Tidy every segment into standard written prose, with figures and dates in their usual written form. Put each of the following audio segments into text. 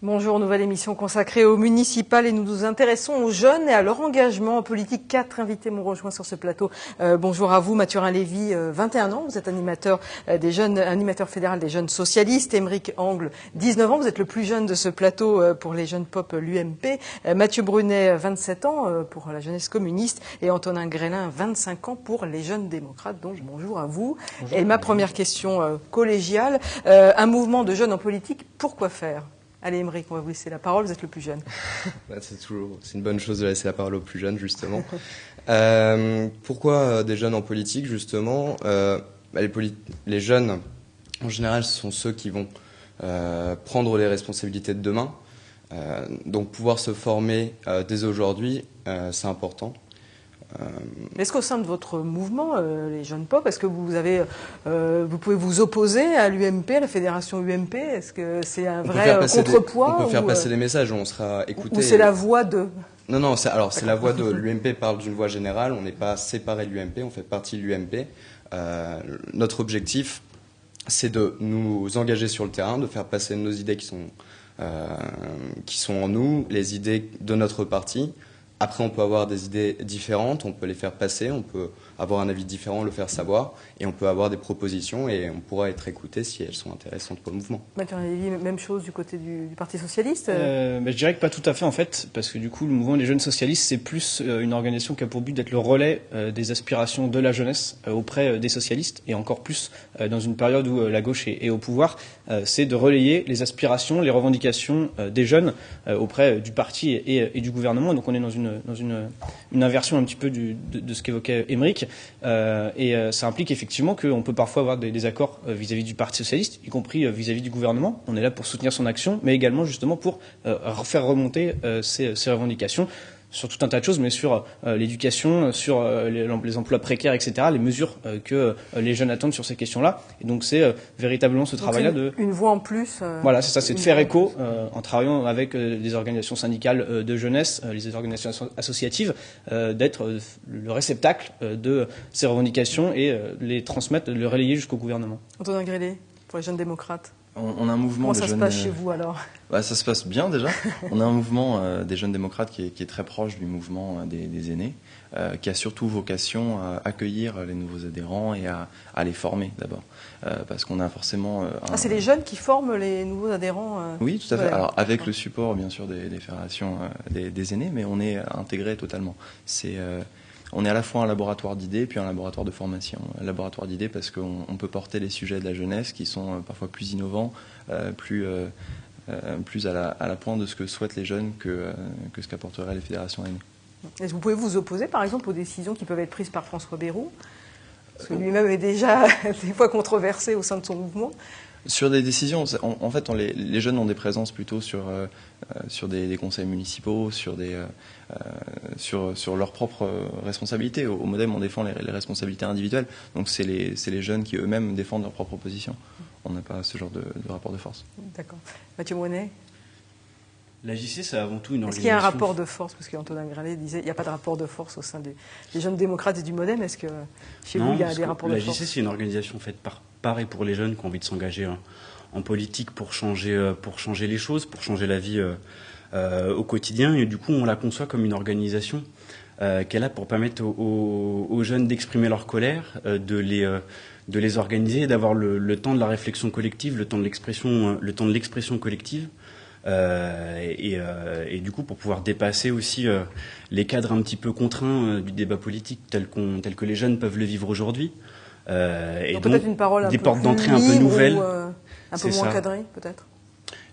Bonjour, nouvelle émission consacrée aux municipales et nous nous intéressons aux jeunes et à leur engagement en politique. 4 invités m'ont rejoint sur ce plateau. Bonjour à vous, Mathurin Lévy, 21 ans, vous êtes animateur fédéral des jeunes socialistes. Aymeric Angle, 19 ans, vous êtes le plus jeune de ce plateau pour les jeunes pop l'UMP. Mathieu Brunet, 27 ans pour la jeunesse communiste et Antonin Grélin, 25 ans pour les jeunes démocrates. Donc bonjour à vous. Bonjour. Et ma première question collégiale, un mouvement de jeunes en politique, pourquoi faire ? Allez, Aymeric, on va vous laisser la parole, vous êtes le plus jeune. C'est une bonne chose de laisser la parole aux plus jeunes, justement. Pourquoi des jeunes en politique, justement les jeunes, en général, ce sont ceux qui vont prendre les responsabilités de demain. Donc, pouvoir se former dès aujourd'hui, c'est important. Est-ce qu'au sein de votre mouvement, les jeunes pop, est-ce que vous pouvez vous opposer à l'UMP, à la fédération UMP? Est-ce que c'est un vrai contrepoids? On peut faire passer des messages, on sera écouté. Ou c'est la voix de... Non, c'est la voix de l'UMP parle d'une voix générale, on n'est pas séparé de l'UMP, on fait partie de l'UMP. Notre objectif, c'est de nous engager sur le terrain, de faire passer nos idées qui sont en nous, les idées de notre parti. Après, on peut avoir des idées différentes, on peut les faire passer, on peut avoir un avis différent, le faire savoir, et on peut avoir des propositions, et on pourra être écouté si elles sont intéressantes pour le mouvement. Mathieu Lévy, même chose du côté du Parti socialiste Je dirais que pas tout à fait, en fait, parce que du coup, le mouvement des jeunes socialistes, c'est plus une organisation qui a pour but d'être le relais des aspirations de la jeunesse auprès des socialistes, et encore plus dans une période où la gauche est au pouvoir, c'est de relayer les aspirations, les revendications des jeunes auprès du parti et du gouvernement. Donc on est dans une inversion un petit peu de ce qu'évoquait Aymeric. Ça implique effectivement qu'on peut parfois avoir des désaccords vis-à-vis du Parti socialiste, y compris vis-à-vis du gouvernement. On est là pour soutenir son action, mais également justement pour faire remonter ces revendications sur tout un tas de choses, mais sur l'éducation, sur les emplois précaires, etc., les mesures que les jeunes attendent sur ces questions-là. Et donc c'est véritablement ce travail-là une voix en plus. Voilà, c'est ça, c'est de faire écho en travaillant avec des organisations syndicales de jeunesse, les organisations associatives, d'être le réceptacle de ces revendications et les transmettre, le relayer jusqu'au gouvernement. Antonin Grélin, pour les jeunes démocrates. On a un mouvement de jeunes... Comment ça se passe chez vous alors? Ça se passe bien déjà. On a un mouvement des jeunes démocrates qui est très proche du mouvement des aînés, qui a surtout vocation à accueillir les nouveaux adhérents et à les former d'abord. Parce qu'on a forcément... c'est les jeunes qui forment les nouveaux adhérents Oui, tout à fait. Alors avec le support bien sûr des fédérations des aînés, mais on est intégré totalement. On est à la fois un laboratoire d'idées puis un laboratoire de formation. Un laboratoire d'idées parce qu'on peut porter les sujets de la jeunesse qui sont parfois plus innovants, plus à la pointe de ce que souhaitent les jeunes que ce qu'apporteraient les fédérations aînées. Est-ce que vous pouvez vous opposer par exemple aux décisions qui peuvent être prises par François Bayrou? Parce que lui-même est déjà des fois controversé au sein de son mouvement. Sur des décisions, en fait, les jeunes ont des présences plutôt sur des conseils municipaux, sur leurs propres responsabilités. Au MODEM, on défend les responsabilités individuelles. Donc c'est les jeunes qui eux-mêmes défendent leurs propres positions. On n'a pas ce genre de rapport de force. D'accord. Mathieu Brunet? La JC, c'est avant tout une organisation... Est-ce qu'il y a un rapport de force? Parce qu'Antonin Grélin disait qu'il n'y a pas de rapport de force au sein des jeunes démocrates et du MODEM. Est-ce que chez vous, il y a des rapports de force? La JC, c'est une organisation faite par et pour les jeunes qui ont envie de s'engager en politique pour changer les choses, pour changer la vie au quotidien. Et du coup, on la conçoit comme une organisation qui est là pour permettre aux jeunes d'exprimer leur colère, de les organiser, d'avoir le temps de la réflexion collective, le temps de l'expression collective. Et du coup, pour pouvoir dépasser aussi les cadres un petit peu contraints du débat politique tel que les jeunes peuvent le vivre aujourd'hui. Donc peut-être une parole des portes d'entrée un peu nouvelles. Un peu moins cadrées, peut-être.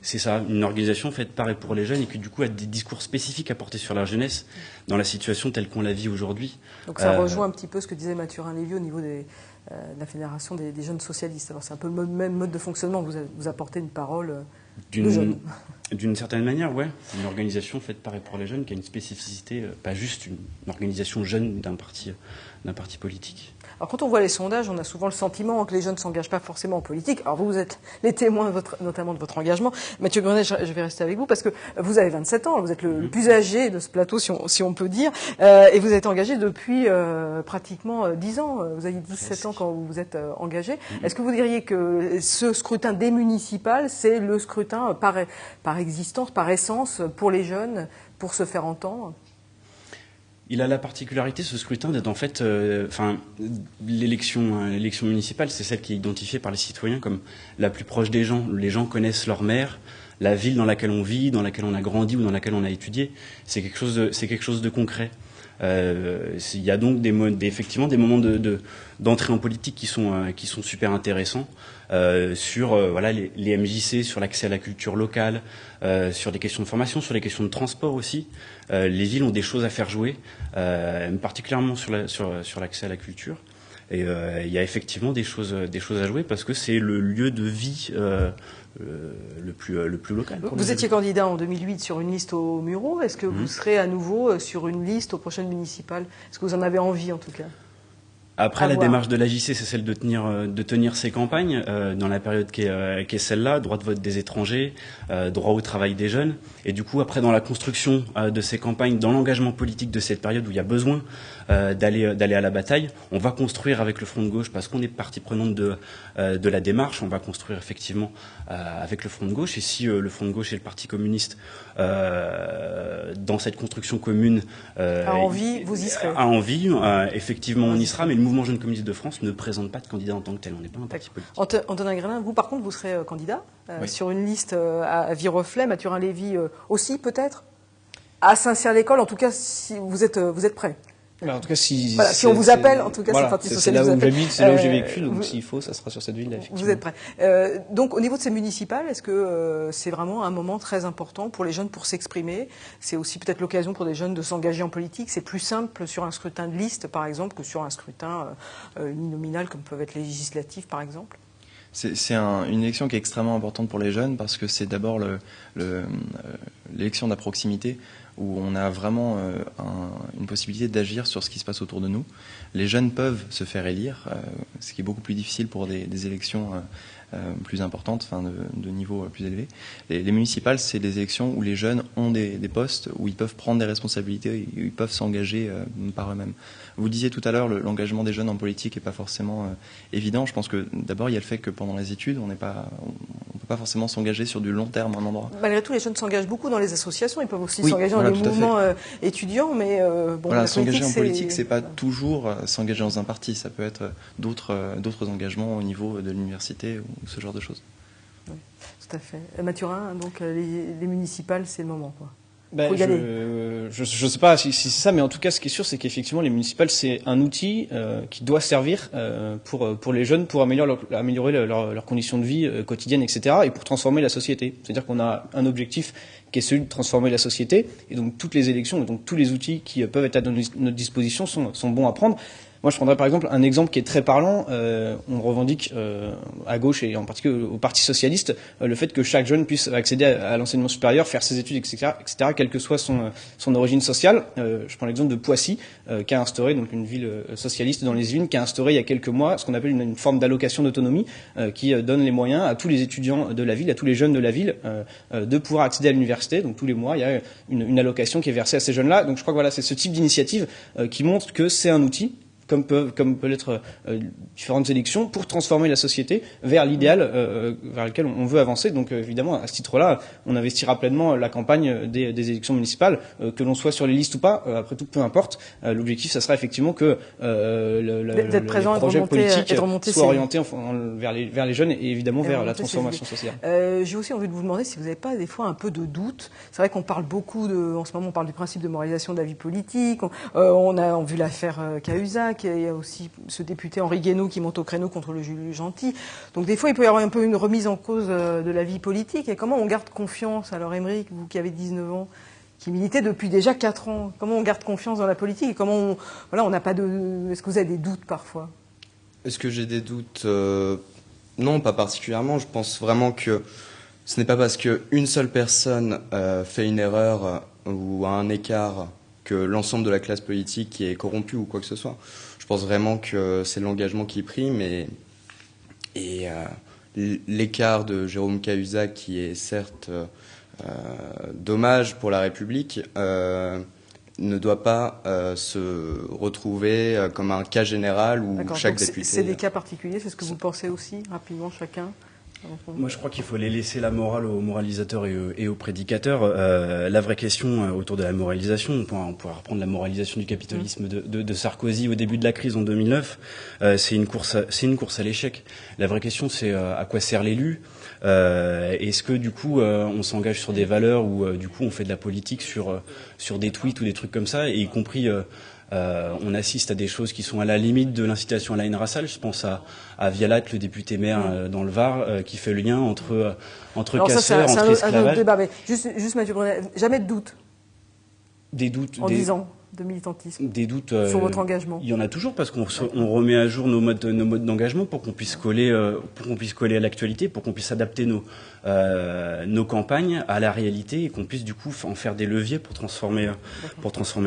C'est ça, une organisation faite par et pour les jeunes et qui du coup a des discours spécifiques à porter sur la jeunesse dans la situation telle qu'on la vit aujourd'hui. Donc ça rejoint un petit peu ce que disait Mathurin Lévy au niveau de la fédération des jeunes socialistes. Alors c'est un peu le même mode de fonctionnement, vous apportez une parole de jeunes. D'une certaine manière, ouais. Une organisation faite par et pour les jeunes qui a une spécificité, pas juste une organisation jeune d'un parti politique. Alors quand on voit les sondages, on a souvent le sentiment que les jeunes ne s'engagent pas forcément en politique. Alors vous êtes les témoins notamment de votre engagement. Mathieu Grenet, je vais rester avec vous parce que vous avez 27 ans, vous êtes le plus âgé de ce plateau si on peut dire, et vous êtes engagé depuis pratiquement 10 ans. Vous avez 17 ans quand vous vous êtes engagé. Est-ce que vous diriez que ce scrutin des municipales, c'est le scrutin par existence, par essence, pour les jeunes, pour se faire entendre ? Il a la particularité, ce scrutin, d'être en fait, l'élection municipale, c'est celle qui est identifiée par les citoyens comme la plus proche des gens. Les gens connaissent leur maire, la ville dans laquelle on vit, dans laquelle on a grandi ou dans laquelle on a étudié. C'est quelque chose de concret. Il y a donc effectivement des moments d'entrée en politique qui sont super intéressants sur les MJC, sur l'accès à la culture locale, sur des questions de formation, sur les questions de transport aussi. Les villes ont des choses à faire jouer, particulièrement sur l'accès à la culture. Et il y a effectivement des choses à jouer parce que c'est le lieu de vie le plus local. Vous étiez candidat en 2008 sur une liste aux Mureaux. Est-ce que vous serez à nouveau sur une liste aux prochaines municipales? Est-ce que vous en avez envie en tout cas? Après, la démarche de l'AJC, c'est celle de tenir ses campagnes dans la période qui est celle-là, droit de vote des étrangers, droit au travail des jeunes. Et du coup, après, dans la construction de ces campagnes, dans l'engagement politique de cette période où il y a besoin d'aller à la bataille, on va construire avec le Front de gauche, parce qu'on est partie prenante de la démarche, on va construire effectivement avec le Front de gauche. Et si le Front de gauche et le Parti communiste, dans cette construction commune, a envie, vous y serez. A envie, effectivement, on y sera, mais le Mouvement Jeune Communiste de France ne présente pas de candidat en tant que tel. On n'est pas un parti politique. Antonin Grélin, vous par contre, vous serez candidat oui. sur une liste à Viroflay, Mathurin-Lévy aussi peut-être, à Saint-Cyr-l'École. En tout cas, si vous êtes prêt. En tout cas, si on vous appelle, en tout cas, voilà, c'est Parti Socialiste. C'est là où j'habite, c'est là où j'ai vécu, donc s'il faut, ça sera sur cette ville-là, effectivement. Vous êtes prêt. Donc, au niveau de ces municipales, est-ce que c'est vraiment un moment très important pour les jeunes pour s'exprimer? C'est aussi peut-être l'occasion pour des jeunes de s'engager en politique. C'est plus simple sur un scrutin de liste, par exemple, que sur un scrutin uninominal, comme peuvent être les législatives, par exemple? C'est une élection qui est extrêmement importante pour les jeunes parce que c'est d'abord l'élection de la proximité où on a vraiment une possibilité d'agir sur ce qui se passe autour de nous. Les jeunes peuvent se faire élire, ce qui est beaucoup plus difficile pour des élections plus importantes, enfin de niveau plus élevé. Les municipales, c'est des élections où les jeunes ont des postes, où ils peuvent prendre des responsabilités, où ils peuvent s'engager par eux-mêmes. Vous disiez tout à l'heure, l'engagement des jeunes en politique n'est pas forcément évident. Je pense que d'abord, il y a le fait que pendant les études, on ne peut pas forcément s'engager sur du long terme à un endroit. Malgré tout, les jeunes s'engagent beaucoup dans les associations. Ils peuvent aussi s'engager dans les mouvements étudiants. Mais s'engager en politique, c'est pas toujours s'engager dans un parti. Ça peut être d'autres engagements au niveau de l'université ou ce genre de choses. Oui, tout à fait. Mathurin, donc les municipales, c'est le moment, quoi. Je sais pas si c'est ça, mais en tout cas, ce qui est sûr, c'est qu'effectivement, les municipales, c'est un outil qui doit servir pour les jeunes, pour améliorer leurs conditions de vie quotidiennes, etc., et pour transformer la société. C'est-à-dire qu'on a un objectif qui est celui de transformer la société, et donc toutes les élections, donc tous les outils qui peuvent être à notre disposition sont bons à prendre. Moi, je prendrais par exemple un exemple qui est très parlant. On revendique à gauche et en particulier au Parti socialiste le fait que chaque jeune puisse accéder à l'enseignement supérieur, faire ses études, etc., quelle que soit son origine sociale. Je prends l'exemple de Poissy, qui a instauré, donc une ville socialiste dans les Yvelines, qui a instauré il y a quelques mois ce qu'on appelle une forme d'allocation d'autonomie, qui donne les moyens à tous les étudiants de la ville, à tous les jeunes de la ville, de pouvoir accéder à l'université. Donc tous les mois, il y a une allocation qui est versée à ces jeunes-là. Donc je crois que voilà, c'est ce type d'initiative qui montre que c'est un outil, comme peut l'être différentes élections, pour transformer la société vers l'idéal vers lequel on veut avancer. Donc évidemment, à ce titre-là, on investira pleinement la campagne des élections municipales, que l'on soit sur les listes ou pas, après tout, peu importe. L'objectif, ça sera effectivement que les projets politiques soient orientés vers les jeunes et évidemment vers la transformation sociale. J'ai aussi envie de vous demander si vous n'avez pas des fois un peu de doute. C'est vrai qu'on parle beaucoup en ce moment, on parle du principe de moralisation de la vie politique. On a vu l'affaire Cahuzac. Il y a aussi ce député Henri Guénaud qui monte au créneau contre le Jules Gentil. Donc des fois, il peut y avoir un peu une remise en cause de la vie politique. Et comment on garde confiance? Alors Aymeric, vous qui avez 19 ans, qui militez depuis déjà 4 ans, comment on garde confiance dans la politique? Et comment on n'a pas de... Est-ce que vous avez des doutes parfois? Est-ce que j'ai des doutes? Non, pas particulièrement. Je pense vraiment que Ce n'est pas parce qu'une seule personne fait une erreur ou a un écart que l'ensemble de la classe politique qui est corrompue ou quoi que ce soit. Je pense vraiment que c'est l'engagement qui prime et l'écart de Jérôme Cahuzac, qui est certes dommage pour la République, ne doit pas se retrouver comme un cas général où chaque député... C'est des cas particuliers, c'est ce que vous pensez aussi, rapidement, chacun? Moi, je crois qu'il faut laisser la morale aux moralisateurs et aux prédicateurs. La vraie question autour de la moralisation, on pourra reprendre la moralisation du capitalisme de Sarkozy au début de la crise en 2009. C'est une course à l'échec. La vraie question, c'est à quoi sert l'élu. Est-ce que du coup, on s'engage sur des valeurs ou du coup, on fait de la politique sur des tweets ou des trucs comme ça, et y compris on assiste à des choses qui sont à la limite de l'incitation à la haine raciale. Je pense à Vialat, le député maire dans le Var, qui fait le lien entre casseurs, entre esclavage. Débat, mais juste Mathieu Brunet, jamais de doute. Des doutes. En 10 ans de militantisme. Des doutes sur votre engagement. Il y en a toujours, parce qu'on remet à jour nos modes d'engagement pour qu'on puisse coller à l'actualité, pour qu'on puisse adapter nos campagnes à la réalité et qu'on puisse du coup en faire des leviers pour transformer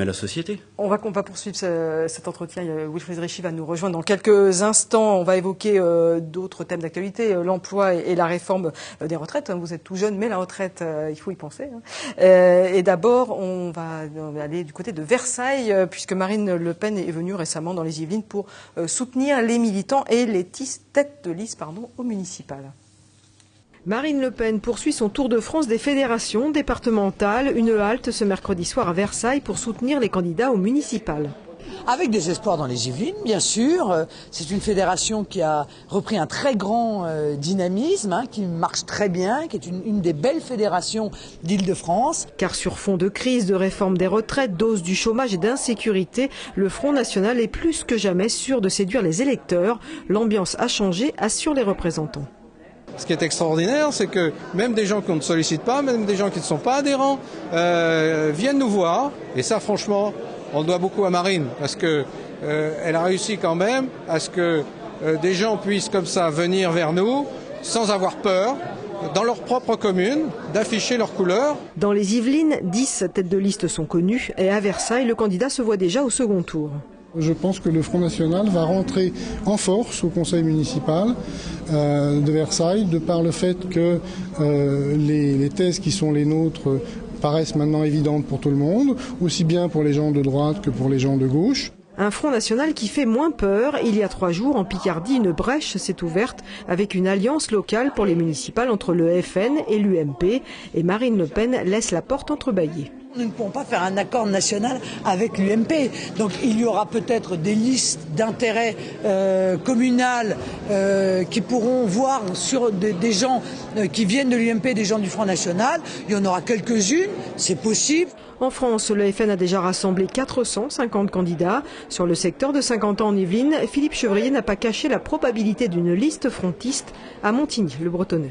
la société. On va poursuivre cet entretien. Wilfried Richy va nous rejoindre dans quelques instants. On va évoquer d'autres thèmes d'actualité, l'emploi et la réforme des retraites. Vous êtes tout jeune, mais la retraite, il faut y penser. Et d'abord, on va aller du côté de Versailles, puisque Marine Le Pen est venue récemment dans les Yvelines pour soutenir les militants et les têtes de liste au municipal. Marine Le Pen poursuit son tour de France des fédérations départementales. Une halte ce mercredi soir à Versailles pour soutenir les candidats au municipal. Avec des espoirs dans les Yvelines, bien sûr. C'est une fédération qui a repris un très grand dynamisme, qui marche très bien, qui est une des belles fédérations d'Île-de-France. Car sur fond de crise, de réforme des retraites, d'hausse du chômage et d'insécurité, le Front National est plus que jamais sûr de séduire les électeurs. L'ambiance a changé, assurent les représentants. Ce qui est extraordinaire, c'est que même des gens qu'on ne sollicite pas, même des gens qui ne sont pas adhérents, viennent nous voir. Et ça, franchement, on le doit beaucoup à Marine, parce que elle a réussi quand même à ce que des gens puissent comme ça venir vers nous, sans avoir peur, dans leur propre commune, d'afficher leurs couleurs. Dans les Yvelines, 10 têtes de liste sont connues, et à Versailles, le candidat se voit déjà au second tour. Je pense que le Front National va rentrer en force au conseil municipal de Versailles, de par le fait que les thèses qui sont les nôtres paraissent maintenant évidentes pour tout le monde, aussi bien pour les gens de droite que pour les gens de gauche. Un Front National qui fait moins peur. Il y a 3 jours, en Picardie, une brèche s'est ouverte avec une alliance locale pour les municipales entre le FN et l'UMP. Et Marine Le Pen laisse la porte entrebâillée. Nous ne pouvons pas faire un accord national avec l'UMP. Donc il y aura peut-être des listes d'intérêt communal qui pourront voir sur des gens qui viennent de l'UMP, des gens du Front National. Il y en aura quelques-unes, c'est possible. En France, le FN a déjà rassemblé 450 candidats. Sur le secteur de 50 ans en Yvelines, Philippe Chevrier n'a pas caché la probabilité d'une liste frontiste à Montigny, le Bretonneux.